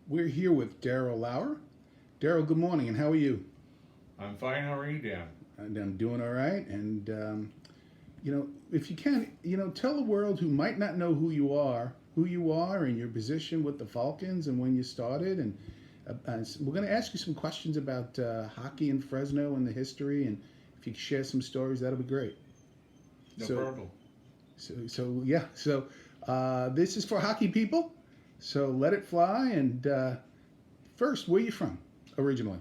We're here with Darrel Lauer. Darrel, good morning, and how are you? I'm fine. How are you, Dan? And I'm doing all right. And if you can, tell the world who might not know who you are, and your position with the Falcons, and when you started. And we're going to ask you some questions about hockey in Fresno and the history. And if you could share some stories, that'll be great. No So, problem. so yeah. So this is for hockey people. So let it fly. And first, where are you from originally?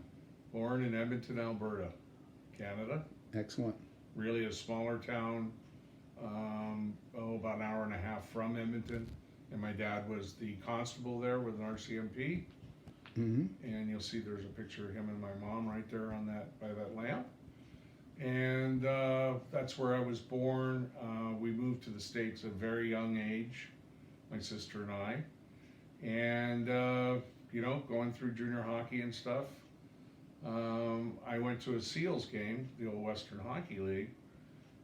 Born in Edmonton, Alberta, Canada. Excellent. Really a smaller town, about an hour and a half from Edmonton. And my dad was the constable there with an RCMP. Mm-hmm. And you'll see there's a picture of him and my mom right there on that by that lamp. And that's where I was born. We moved to the States at a very young age, my sister and I. And, going through junior hockey and stuff. I went to a Seals game, the old Western Hockey League,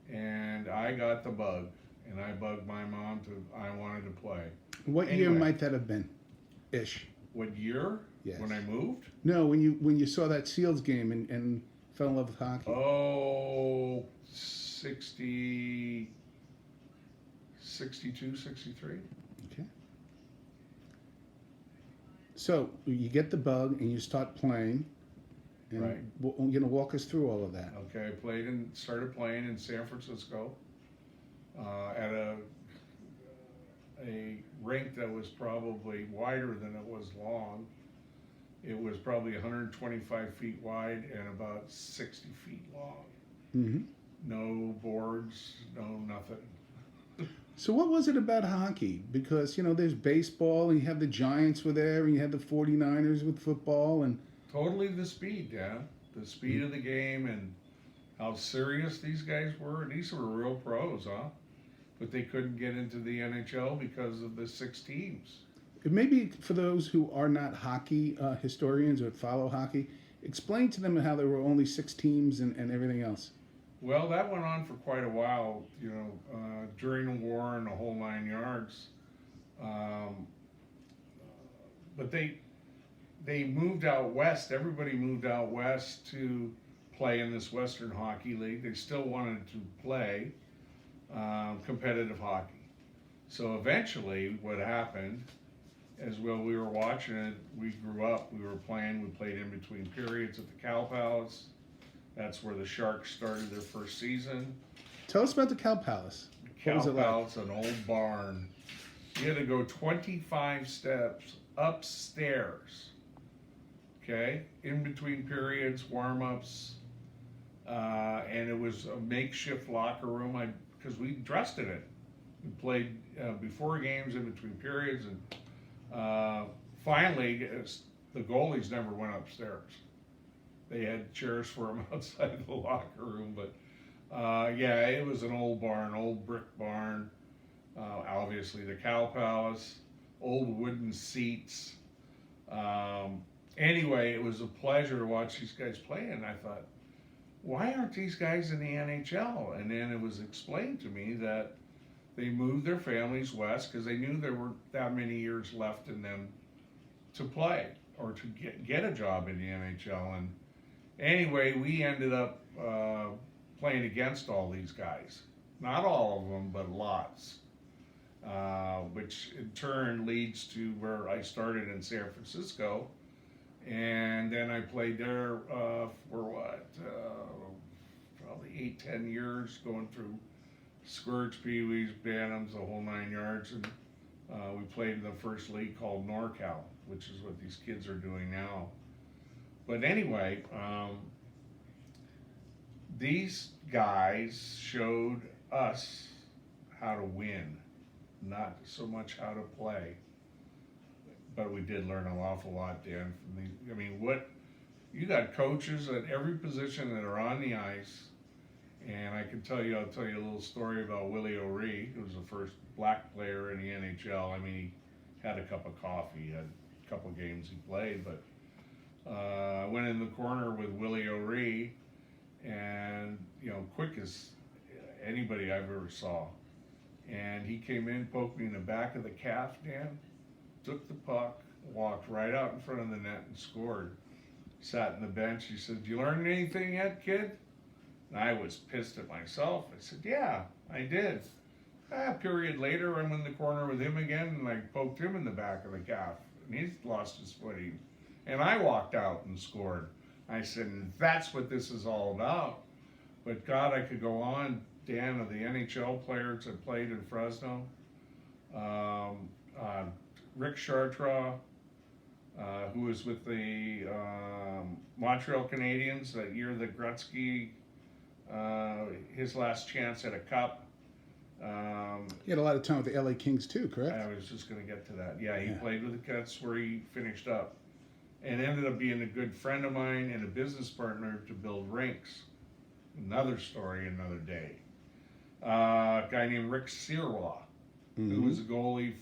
and I got the bug. And I bugged my mom I wanted to play. What year Anyway. might that have been? Ish. What year? Yes. When I moved? No, when you saw that Seals game and fell in love with hockey. Oh, 60, 62, 63. Okay. So you get the bug and you start playing. And Right. Walk us through all of that. Okay, I started playing in San Francisco at a rink that was probably wider than it was long. It was probably 125 feet wide and about 60 feet long. Mm-hmm. No boards, no nothing. So what was it about hockey? Because, there's baseball, and you have the Giants were there, and you had the 49ers with football, and Totally the speed, Dan. The speed of the game and how serious these guys were. These were real pros, huh? But they couldn't get into the NHL because of the 6 teams. maybe for those who are not hockey historians or follow hockey, explain to them how there were only 6 teams and everything else. Well, that went on for quite a while, during the war and the whole 9 yards. But they moved out west. Everybody moved out west to play in this Western Hockey League. They still wanted to play competitive hockey. So eventually, what happened is while we were watching it, we grew up. We were playing. We played in between periods at the Cow Palace. That's where the Sharks started their first season. Tell us about the Cow Palace. What was Cow it like? Palace, an old barn. You had to go 25 steps upstairs. Okay, in between periods, warm-ups, and it was a makeshift locker room. Because we dressed in it. We played before games, in between periods, and finally, the goalies never went upstairs. They had chairs for them outside the locker room, but it was an old barn, old brick barn. Obviously, the Cow Palace, old wooden seats. Anyway, it was a pleasure to watch these guys play, and I thought, why aren't these guys in the NHL? And then it was explained to me that they moved their families west because they knew there weren't that many years left in them to play or to get a job in the NHL. And anyway, we ended up playing against all these guys. Not all of them, but lots. Which in turn leads to where I started in San Francisco. And then I played there for probably 8-10 years, going through Squirts, Pee-wees, Bantams, the whole 9 yards. And we played in the first league called NorCal, which is what these kids are doing now. But anyway, these guys showed us how to win, not so much how to play. But we did learn an awful lot, Dan. From these, you got coaches at every position that are on the ice, and I'll tell you a little story about Willie O'Ree, who was the first black player in the NHL. He had a cup of coffee, he had a couple games he played, but I went in the corner with Willie O'Ree, and quick as anybody I've ever saw, and he came in, poked me in the back of the calf, Dan. Took the puck, walked right out in front of the net and scored. Sat in the bench. He said, "You learned anything yet, kid?" And I was pissed at myself. I said, "Yeah, I did." A period later, I'm in the corner with him again, and I poked him in the back of the calf, and he's lost his footing. And I walked out and scored. I said, and that's what this is all about. But God, I could go on, Dan, of the NHL players that played in Fresno. Rick Chartres, who was with the Montreal Canadiens that year that Gretzky, his last chance at a cup. He had a lot of time with the LA Kings too, correct? I was just going to get to that. Yeah, he Yeah. played with the Cats where he finished up, and ended up being a good friend of mine and a business partner to build rinks. Another story, another day. A guy named Rick Sirois, who was a goalie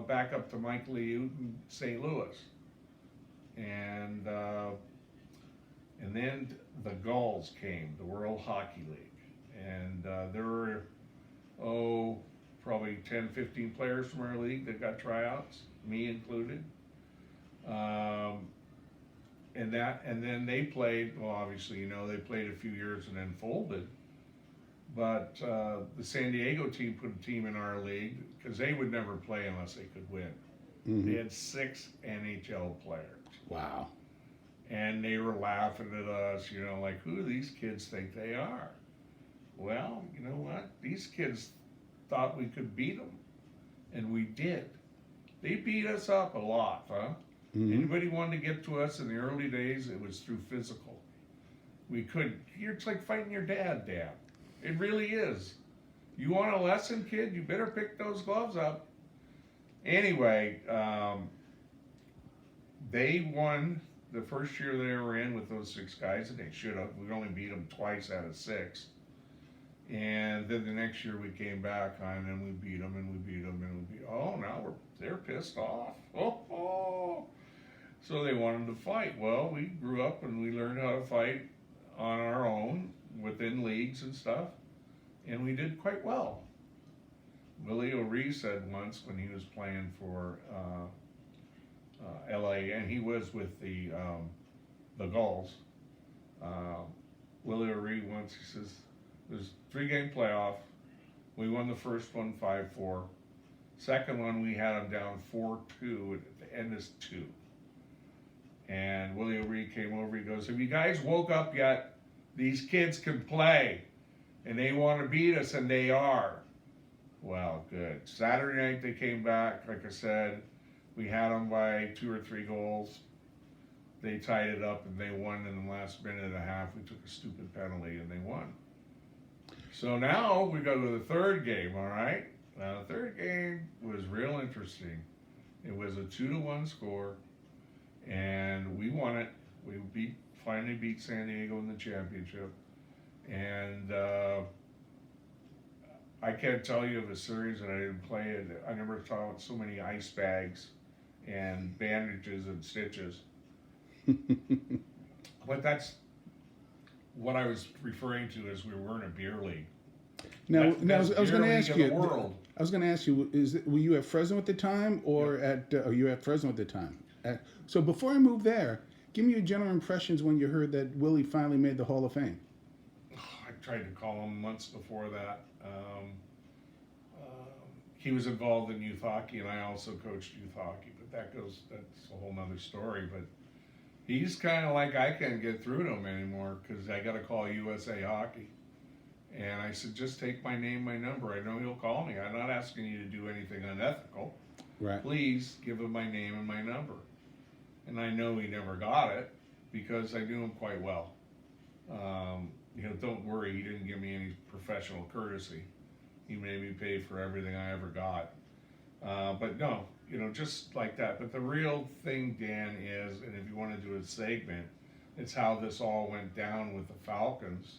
backup to Mike Lee in St. Louis, and then the Gulls came, the World Hockey League, and there were probably 10, 15 players from our league that got tryouts, me included. And then they played, well, obviously, you know, they played a few years and then folded. But the San Diego team put a team in our league because they would never play unless they could win. They had 6 NHL players. Wow. And they were laughing at us, you know, like, who do these kids think they are? Well, you know what? These kids thought we could beat them, and we did. They beat us up a lot, huh? Anybody wanted to get to us in the early days, it was through physical. We couldn't. It's like fighting your dad, Dad. It really is. You want a lesson, kid? You better pick those gloves up. Anyway, they won the first year they were in with those 6 guys, and they should have. We only beat them twice out of 6. And then the next year we came back on, and we beat them, and we beat them, and we beat. Oh, now they're pissed off. Oh. So they wanted to fight. Well, we grew up and we learned how to fight on our own within leagues and stuff, and we did quite well. Willie O'Ree said once when he was playing for LA, and he was with the Gulls. Willie O'Ree once, he says, there's 3-game playoff. We won the first one 5-4. Second one we had them down 4-2 at the end is 2. And Willie O'Ree came over. He goes, "Have you guys woke up yet? These kids can play, and they want to beat us, and they are." Well, good. Saturday night they came back. Like I said, we had them by 2 or 3 goals. They tied it up, and they won in the last minute and a half. We took a stupid penalty, and they won. So now we go to the third game, all right? Now, the third game was real interesting. It was a 2-1 score, and we won it. We finally beat San Diego in the championship. And I can't tell you of a series that I didn't play it. I never saw so many ice bags and bandages and stitches. But that's what I was referring to as we weren't a beer league. Now, I was going to ask you. World. I was going to ask you: were you at Fresno at the time, or are you at Fresno at the time? So before I move there, give me your general impressions when you heard that Willie finally made the Hall of Fame. I tried to call him months before that. He was involved in youth hockey, and I also coached youth hockey. But that's a whole nother story. But he's kind of like, I can't get through to him anymore because I got to call USA Hockey. And I said, just take my name, my number. I know he'll call me. I'm not asking you to do anything unethical. Right. Please give him my name and my number. And I know he never got it because I knew him quite well. Don't worry, he didn't give me any professional courtesy. He made me pay for everything I ever got. But no, just like that. But the real thing, Dan, is, and if you want to do a segment, it's how this all went down with the Falcons.